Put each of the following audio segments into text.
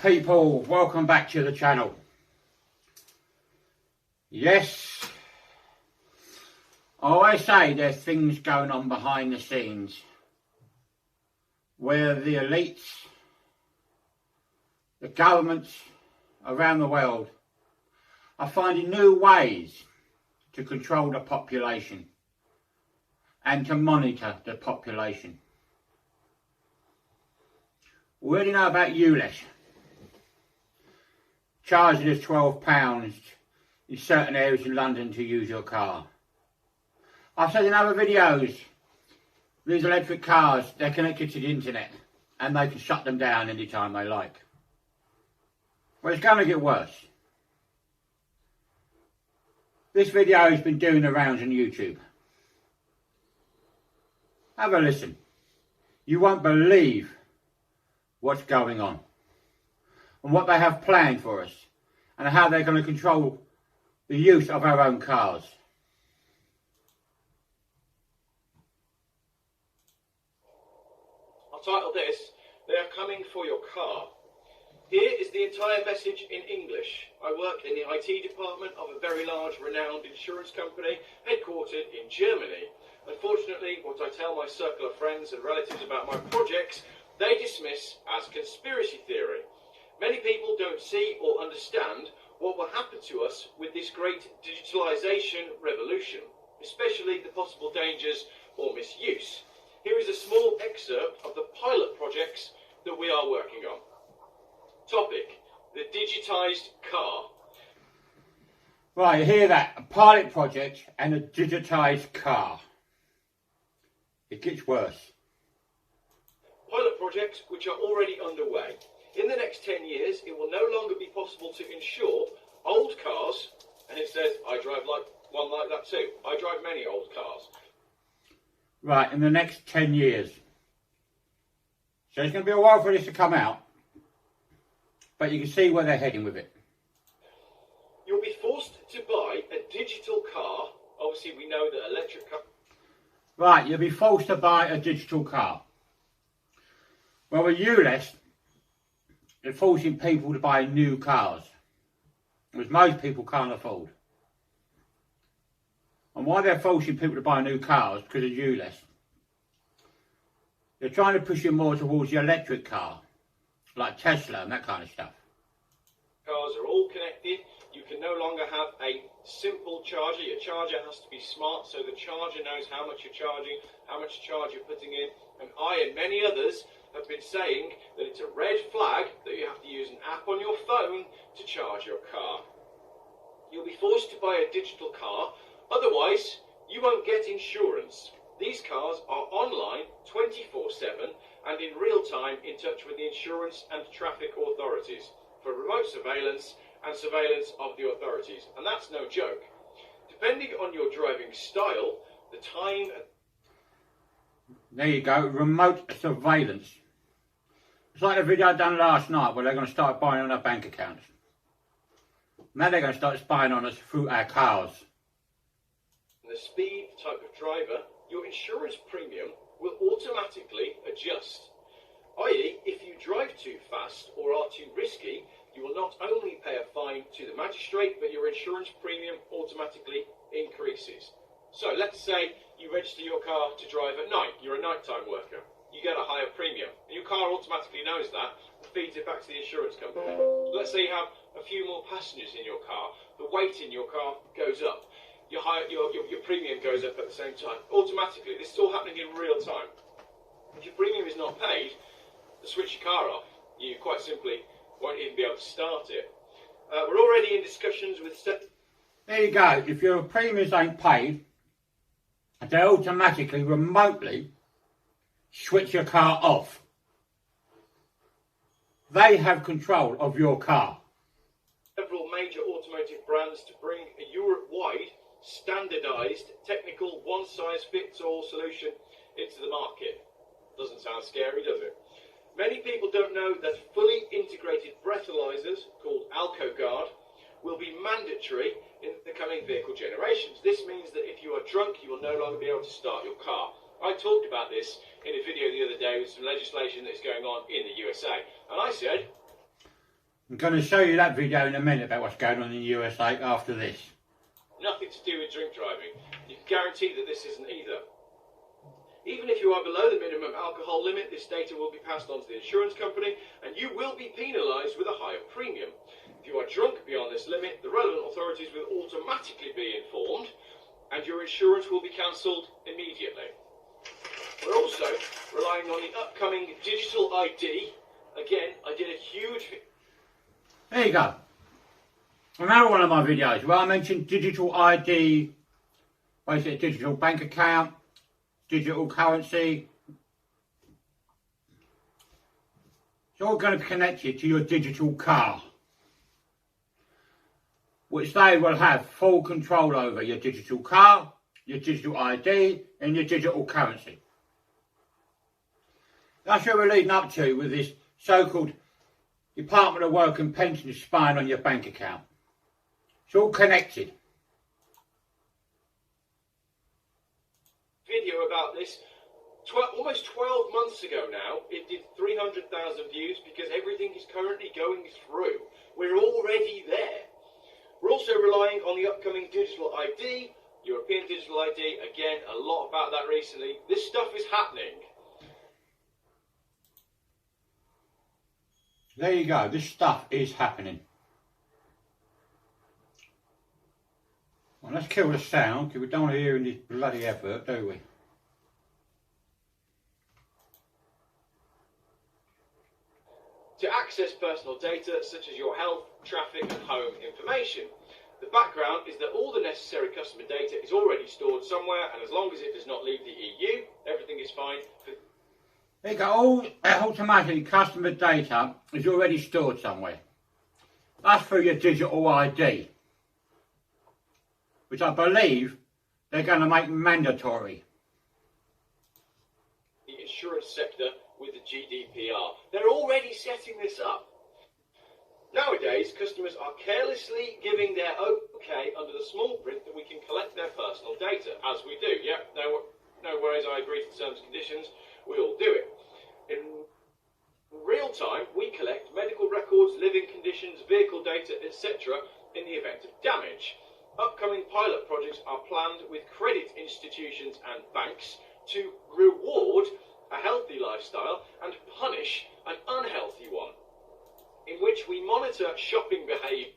people, welcome back to the channel. Yes, I always say there's things going on behind the scenes where the elites, the governments around the world are finding new ways to control the population and to monitor the population. We already know about ULEZ charging us £12 in certain areas in London to use your car. I've said in other videos, these electric cars, they're connected to the internet and they can shut them down anytime they like. Well, it's going to get worse. This video has been doing the rounds on YouTube. Have a listen. You won't believe what's going on and what they have planned for us and how they're going to control the use of our own cars. I'll title this, "They are coming for your car." Here is the entire message in English. I work in the IT department of a very large, renowned insurance company headquartered in Germany. Unfortunately, what I tell my circle of friends and relatives about my projects, they dismiss as conspiracy theory. Many people don't see or understand what will happen to us with this great digitalisation revolution, especially the possible dangers or misuse. Here is a small excerpt of the pilot projects that we are working on. Topic: the digitised car. Right, you hear that? A pilot project and a digitised car. It gets worse. Pilot projects which are already underway. In the next 10 years, it will no longer be possible to insure old cars, and it says, I drive one like that too. I drive many old cars. Right, in the next 10 years. So it's going to be a while for this to come out, but you can see where they're heading with it. You'll be forced to buy a digital car. Obviously, we know that electric cars... Right, you'll be forced to buy a digital car. Well, with ULEZ, they're forcing people to buy new cars, which most people can't afford. And why they're forcing people to buy new cars? Because of ULEZ. They're trying to push you more towards the electric car, like Tesla and that kind of stuff. Cars are all connected. You can no longer have a simple charger. Your charger has to be smart, so the charger knows how much you're charging, how much charge you're putting in. And I and many others have been saying that it's a red flag that you have to use an app on your phone to charge your car. You'll be forced to buy a digital car, otherwise you won't get insurance. These cars are online 24/7 and in real time in touch with the insurance and traffic authorities for remote surveillance and surveillance of the authorities. And that's no joke. Depending on your driving style, the time... There you go, remote surveillance. It's like the video I done last night where they're going to start spying on our bank accounts. Now they're going to start spying on us through our cars. The speed, type of driver, your insurance premium will automatically adjust. I.e., if you drive too fast or are too risky, you will not only pay a fine to the magistrate, but your insurance premium automatically increases. So let's say you register your car to drive at night. You're a nighttime worker. You get a higher premium. And your car automatically knows that and feeds it back to the insurance company. Let's say you have a few more passengers in your car. The weight in your car goes up. Your premium goes up at the same time. Automatically. This is all happening in real time. If your premium is not paid, to switch your car off, you quite simply won't even be able to start it. We're already in discussions with... There you go. If your premiums ain't paid, they automatically, remotely switch your car off. They have control of your car. Several major automotive brands to bring a Europe-wide standardised technical one-size-fits-all solution into the market. Doesn't sound scary, does it? Many people don't know that fully integrated breathalyzers, called AlcoGuard, will be mandatory in the coming vehicle generations. This means that if you are drunk, you will no longer be able to start your car. I talked about this in a video the other day with some legislation that's going on in the USA. And I said... I'm going to show you that video in a minute about what's going on in the USA after this. Nothing to do with drink driving. You can guarantee that this isn't either. Even if you are below the minimum alcohol limit, this data will be passed on to the insurance company and you will be penalised with a higher premium. If you are drunk beyond this limit, the relevant authorities will automatically be informed and your insurance will be cancelled immediately. We're also relying on the upcoming digital ID. Again, I did a huge... There you go. Another one of my videos where I mentioned digital ID, basically a digital bank account, digital currency. It's all going to be connected to your digital car, which they will have full control over your digital car, your digital ID and your digital currency. That's what we're leading up to with this so-called Department of Work and Pensions spying on your bank account. It's all connected. Video about this almost 12 months ago now. It did 300,000 views because everything is currently going through. We're already there. We're also relying on the upcoming digital ID, European digital ID. Again, a lot about that recently. This stuff is happening. There you go, this stuff is happening. Well, let's kill the sound, because we don't want to hear in this bloody advert, do we? To access personal data such as your health, traffic and home information. The background is that all the necessary customer data is already stored somewhere, and as long as it does not leave the EU, everything is fine. There you go, all automatically customer data is already stored somewhere. That's through your digital ID, which I believe they're going to make mandatory. The insurance sector with the GDPR. They're already setting this up. Nowadays, customers are carelessly giving their okay under the small print that we can collect their personal data, as we do. Yep, no worries, I agree to terms and conditions, we all do it. In real time, we collect medical records, living conditions, vehicle data, etc. in the event of damage. Upcoming pilot projects are planned with credit institutions and banks to reward a healthy lifestyle and punish an unhealthy one, in which we monitor shopping behaviour.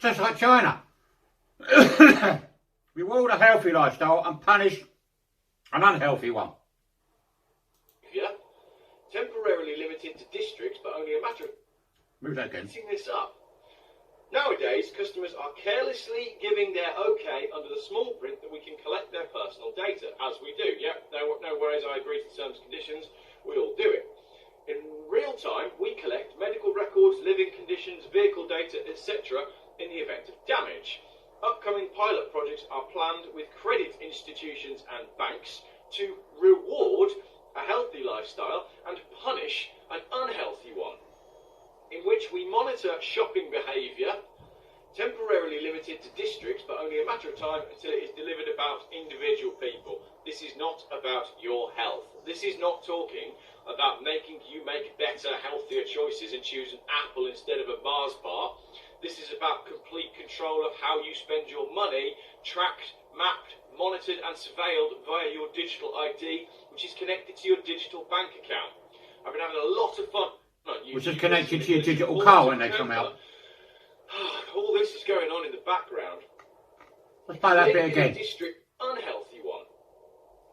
Just like China. Reward a healthy lifestyle and punish an unhealthy one. Temporarily limited to districts, but only a matter of Move that again. setting this up. Nowadays, customers are carelessly giving their okay under the small print that we can collect their personal data, as we do. Yep, no worries, I agree to terms and conditions, we all do it. In real time, we collect medical records, living conditions, vehicle data, etc. in the event of damage. Upcoming pilot projects are planned with credit institutions and banks to reward a healthy lifestyle and punish an unhealthy one, in which we monitor shopping behaviour, temporarily limited to districts, but only a matter of time until it is delivered about individual people. This is not about your health. This is not talking about making you make better, healthier choices and choose an apple instead of a Mars bar. This is about complete control of how you spend your money, tracked, mapped, monitored and surveilled via your digital ID, which is connected to your digital bank account. I've been having a lot of fun. Which is connected to your digital car when they come out. All this is going on in the background. Let's play that bit again. District unhealthy one,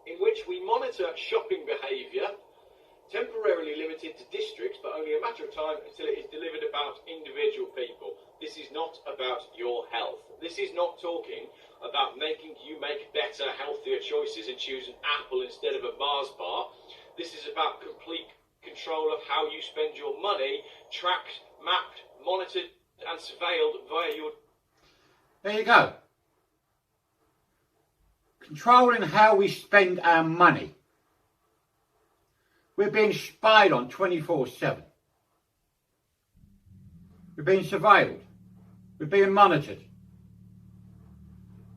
in which we monitor shopping behaviour, temporarily limited to districts, but only a matter of time until it is delivered about individual people. This is not about your health. This is not talking about making you make better, healthier choices and choose an apple instead of a Mars bar. This is about complete control of how you spend your money, tracked, mapped, monitored and surveilled via your... There you go. Controlling how we spend our money. We're being spied on 24/7. We're being surveilled. We're being monitored.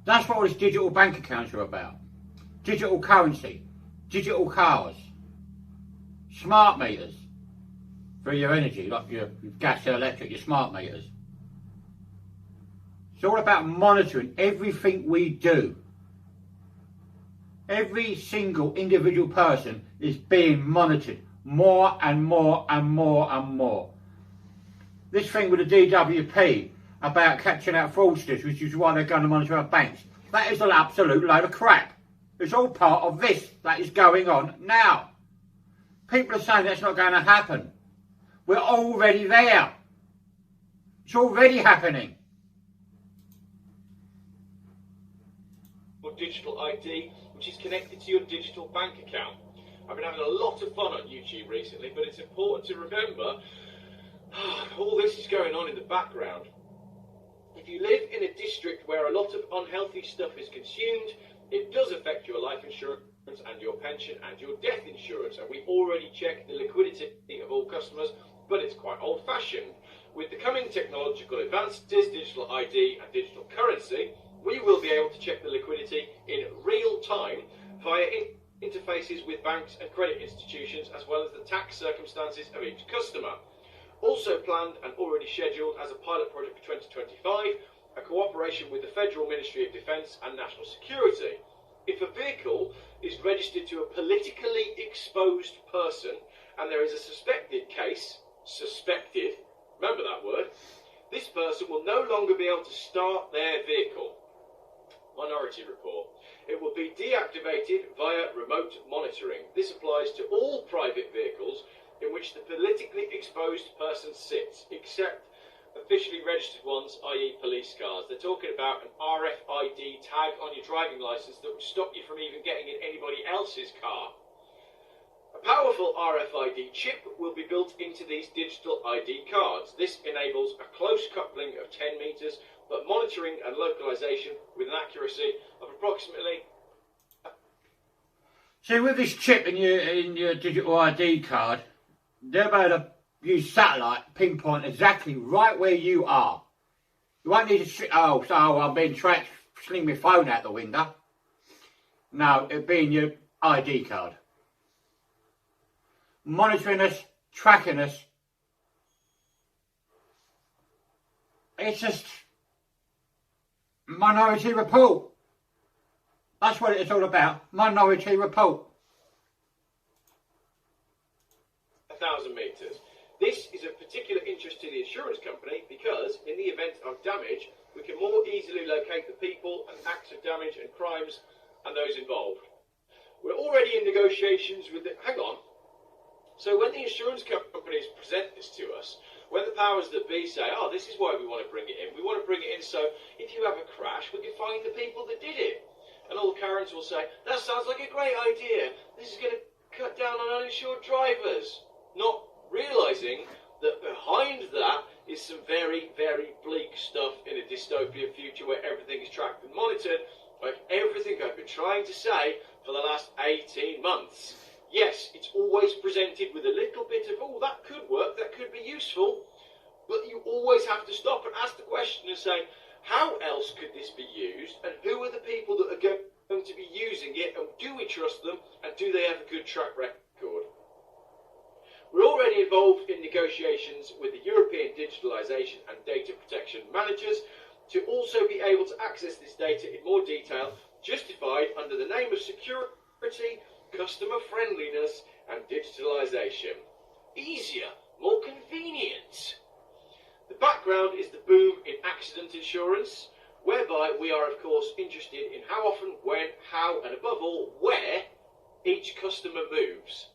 That's what all these digital bank accounts are about. Digital currency, digital cars, smart meters. for your energy, like your gas and electric, your smart meters. It's all about monitoring everything we do. Every single individual person is being monitored more and more and more and more. This thing with the DWP about catching out fraudsters, which is why they're going to monitor our banks, that is an absolute load of crap. It's all part of this that is going on now. People are saying that's not going to happen. We're already there. It's already happening. Your digital ID, which is connected to your digital bank account. I've been having a lot of fun on YouTube recently, but it's important to remember all this is going on in the background. If you live in a district where a lot of unhealthy stuff is consumed, it does affect your life insurance and your pension and your death insurance. And we already check the liquidity of all customers, but it's quite old-fashioned. With the coming technological advances, digital ID and digital currency, we will be able to check the liquidity in real time via interfaces with banks and credit institutions, as well as the tax circumstances of each customer. Also planned and already scheduled as a pilot project for 2025, a cooperation with the Federal Ministry of Defence and National Security. If a vehicle is registered to a politically exposed person and there is a suspected case, remember that word, this person will no longer be able to start their vehicle. Minority Report. It will be deactivated via remote monitoring. This applies to all private vehicles in which the politically exposed person sits, except officially registered ones, i.e. police cars. They're talking about an RFID tag on your driving licence that would stop you from even getting in anybody else's car. A powerful RFID chip will be built into these digital ID cards. This enables a close coupling of 10 metres, but monitoring and localisation with an accuracy of approximately... See, with this chip in your digital ID card, they're able to use satellite, pinpoint exactly right where you are. You won't need to, I'm being tracked, sling my phone out the window. No, it'll be in your ID card. Monitoring us, tracking us. It's just Minority Report. That's what it's all about. Minority Report. 1,000 metres. This is of particular interest to the insurance company because in the event of damage, we can more easily locate the people and acts of damage and crimes and those involved. We're already in negotiations with the... Hang on. So when the insurance companies present this to us, when the powers that be say, this is why we want to bring it in. We want to bring it in so if you have a crash, we can find the people that did it. And all the Karens will say, that sounds like a great idea. This is going to cut down on uninsured drivers. Not realising that behind that is some very, very bleak stuff in a dystopia future where everything is tracked and monitored, like everything I've been trying to say for the last 18 months. Yes, it's always presented with a little bit of, that could work, that could be useful, but you always have to stop and ask the question and say, how else could this be used, and who are the people that are going to be using it, and do we trust them, and do they have a good track record? We're already involved in negotiations with the European Digitalisation and Data Protection Managers to also be able to access this data in more detail, justified under the name of security, customer friendliness and digitalisation. Easier, more convenient. The background is the boom in accident insurance, whereby we are of course interested in how often, when, how and above all where each customer moves.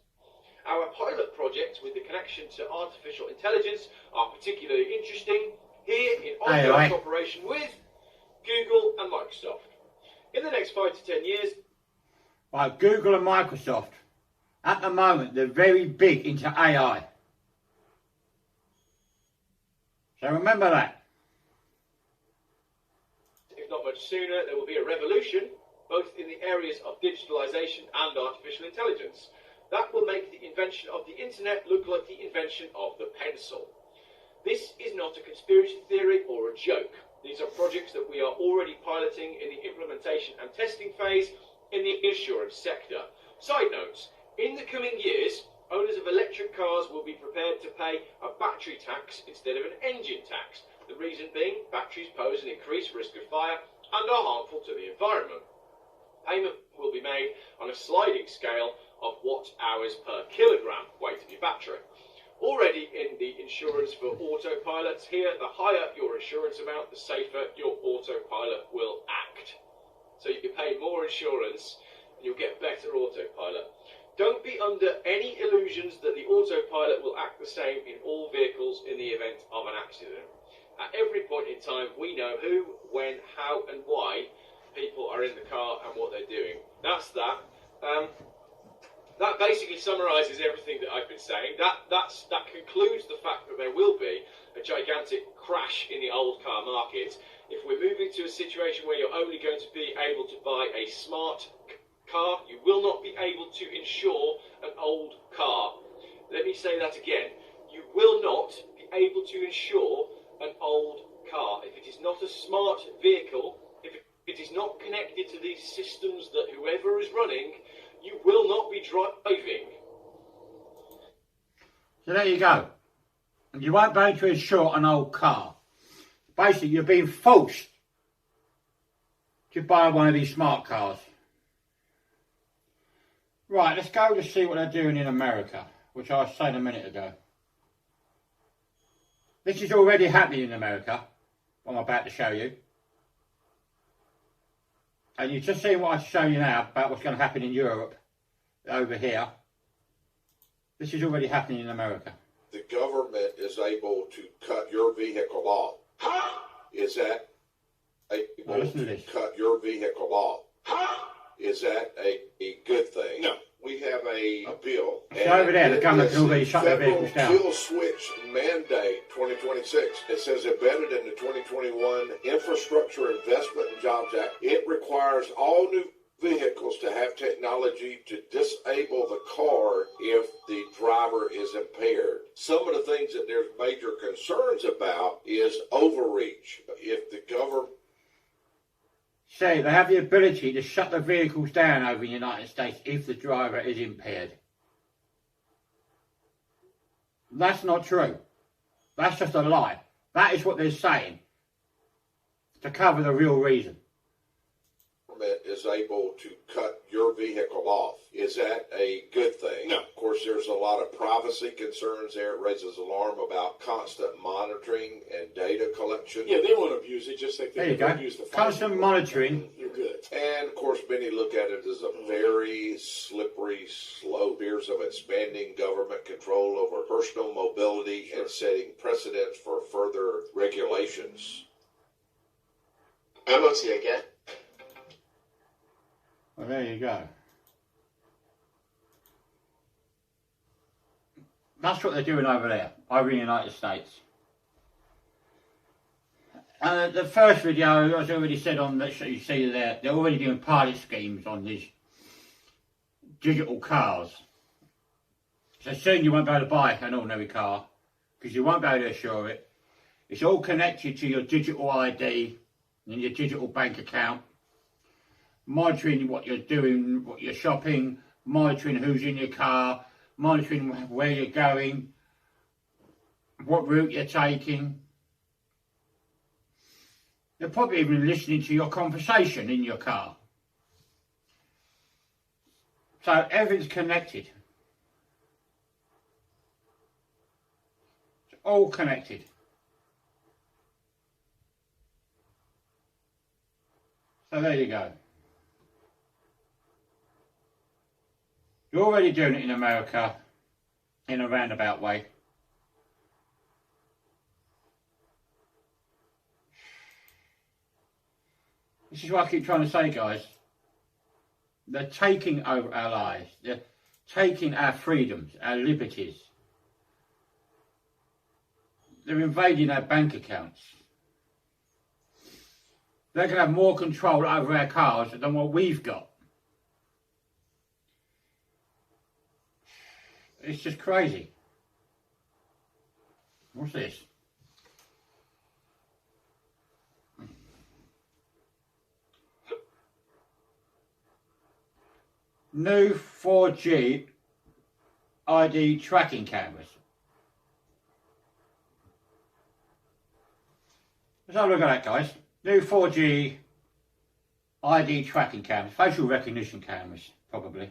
Our pilot projects with the connection to artificial intelligence are particularly interesting here in ongoing cooperation with Google and Microsoft. In the next 5 to 10 years, Right, Google and Microsoft, at the moment, they're very big into AI. So remember that. If not much sooner, there will be a revolution, both in the areas of digitalisation and artificial intelligence. That will make the invention of the internet look like the invention of the pencil. This is not a conspiracy theory or a joke. These are projects that we are already piloting in the implementation and testing phase in the insurance sector. Side notes, in the coming years, Owners of electric cars will be prepared to pay a battery tax instead of an engine tax. The reason being, batteries pose an increased risk of fire and are harmful to the environment. Payment will be made on a sliding scale of watt-hours per kilogram weight of your battery. Already in the insurance for autopilots here, the higher your insurance amount, the safer your autopilot will act. So you can pay more insurance and you'll get better autopilot. Don't be under any illusions that the autopilot will act the same in all vehicles in the event of an accident. At every point in time, we know who, when, how and why people are in the car and what they're doing. That's that. That basically summarises everything that I've been saying. That concludes the fact that there will be a gigantic crash in the old car market if we're moving to a situation where you're only going to be able to buy a smart car. You will not be able to insure an old car. Let me say that again. You will not be able to insure an old car. If it is not a smart vehicle, if it is not connected to these systems that whoever is running, you will not be driving. So there you go. And you won't be able to insure an old car. Basically, you're being forced to buy one of these smart cars. Right, let's go to see what they're doing in America, which I was saying a minute ago. This is already happening in America, what I'm about to show you. And you've just seen what I show you now about what's going to happen in Europe, over here. This is already happening in America. The government is able to cut your vehicle off. Is that able to cut your vehicle off? Is that a good thing? No. We have a bill. So over there, the government can already shut their vehicles down. Federal fuel switch mandate 2026. It says embedded in the 2021 Infrastructure Investment and Jobs Act. It requires all new vehicles to have technology to disable the car if the driver is impaired. Some of the things that there's major concerns about is overreach. If the government say they have the ability to shut the vehicles down over in the United States if the driver is impaired. That's not true. That's just a lie. That is what they're saying to cover the real reason. Is able to cut your vehicle off. Is that a good thing? No. Of course, there's a lot of privacy concerns there. It raises alarm about constant monitoring and data collection. Yeah, they won't abuse it just like they abuse the constant monitoring. You're good. And of course, many look at it as a very slippery slope. Fears of expanding government control over personal mobility and setting precedents for further regulations. MOT again. Well, there you go. That's what they're doing over there, over in the United States. The first video, as I already said on that, you see there, they're already doing pilot schemes on these digital cars. So soon you won't be able to buy an ordinary car because you won't be able to insure it. It's all connected to your digital ID and your digital bank account. Monitoring what you're doing, what you're shopping, monitoring who's in your car, monitoring where you're going, what route you're taking. They're probably even listening to your conversation in your car. So everything's connected. It's all connected. So there you go. You're already doing it in America in a roundabout way. This is what I keep trying to say, guys. They're taking over our lives. They're taking our freedoms, our liberties. They're invading our bank accounts. They're going to have more control over our cars than what we've got. It's just crazy. What's this? New 4G ID tracking cameras. Let's have a look at that, guys. New 4G ID tracking cameras, facial recognition cameras, probably.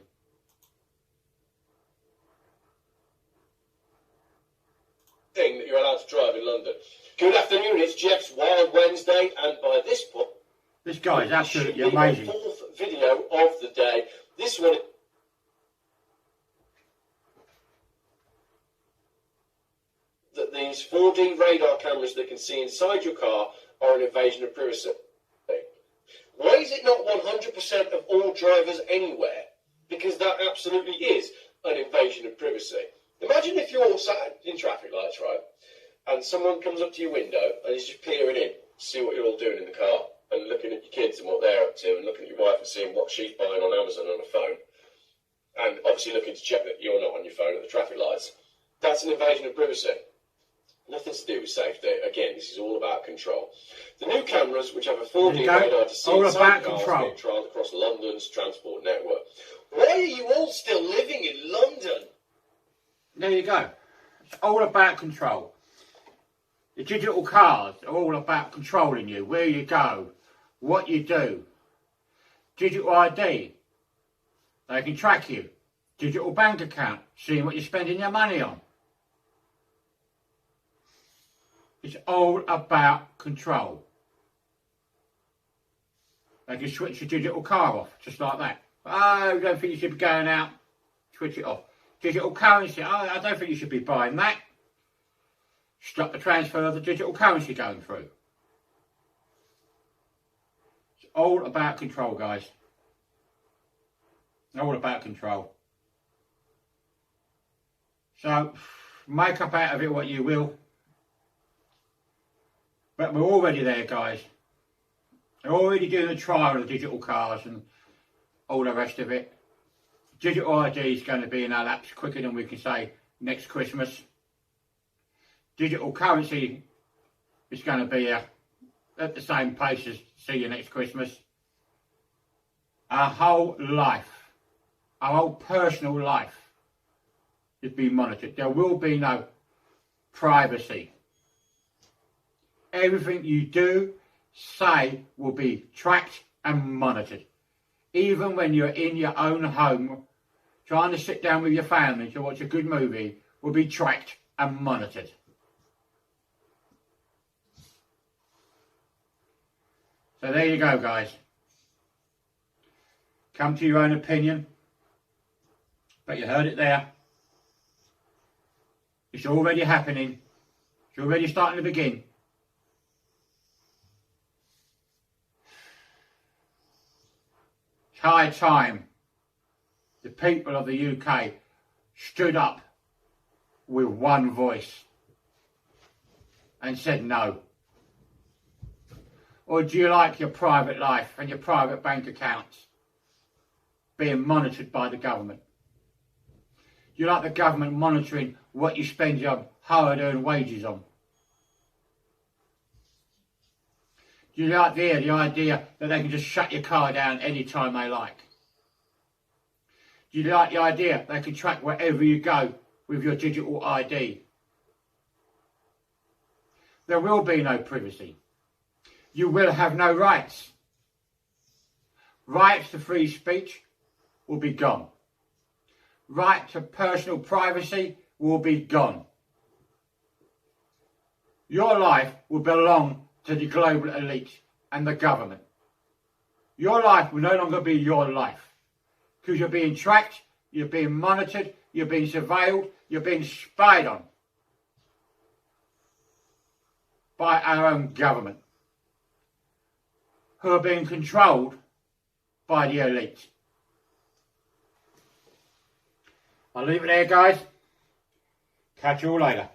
Thing that you're allowed to drive in London. Good afternoon, it's Jeff's Wild Wednesday, and by this point, this guy is absolutely should be amazing. The fourth video of the day. This one. That these 4D radar cameras that can see inside your car are an invasion of privacy. Why is it not 100% of all drivers anywhere? Because that absolutely is an invasion of privacy. Imagine if you're sat in traffic lights, right, and someone comes up to your window and is just peering in to see what you're all doing in the car and looking at your kids and what they're up to and looking at your wife and seeing what she's buying on Amazon on her phone and obviously looking to check that you're not on your phone at the traffic lights. That's an invasion of privacy. Nothing to do with safety. Again, this is all about control. The new cameras, which have a 4D radar to see inside cars, being trialled across London's transport network. Why are you all still living in London? There you go. It's all about control. The digital cars are all about controlling you, where you go, what you do. Digital ID, they can track you. Digital bank account, seeing what you're spending your money on. It's all about control. They can switch the digital car off, just like that. Oh, I don't think you should be going out. Switch it off. Digital currency. Oh, I don't think you should be buying that. Stop the transfer of the digital currency going through. It's all about control, guys. All about control. So, make up out of it what you will. But we're already there, guys. They're already doing the trial of digital cars and all the rest of it. Digital ID is going to be in our laps quicker than we can say next Christmas. Digital currency is going to be at the same pace as see you next Christmas. Our whole life, our whole personal life is being monitored. There will be no privacy. Everything you do, say, will be tracked and monitored. Even when you're in your own home, trying to sit down with your family to watch a good movie, will be tracked and monitored. So there you go, guys. Come to your own opinion. But you heard it there. It's already happening. It's already starting to begin. It's high time the people of the UK stood up with one voice and said no. Or do you like your private life and your private bank accounts being monitored by the government? Do you like the government monitoring what you spend your hard-earned wages on? Do you like the idea that they can just shut your car down any time they like? Do you like the idea they can track wherever you go with your digital ID? There will be no privacy. You will have no rights. Rights to free speech will be gone. Right to personal privacy will be gone. Your life will belong to the global elite and the government. Your life will no longer be your life. Because you're being tracked, you're being monitored, you're being surveilled, you're being spied on by our own government, who are being controlled by the elite. I'll leave it there, guys. Catch you all later.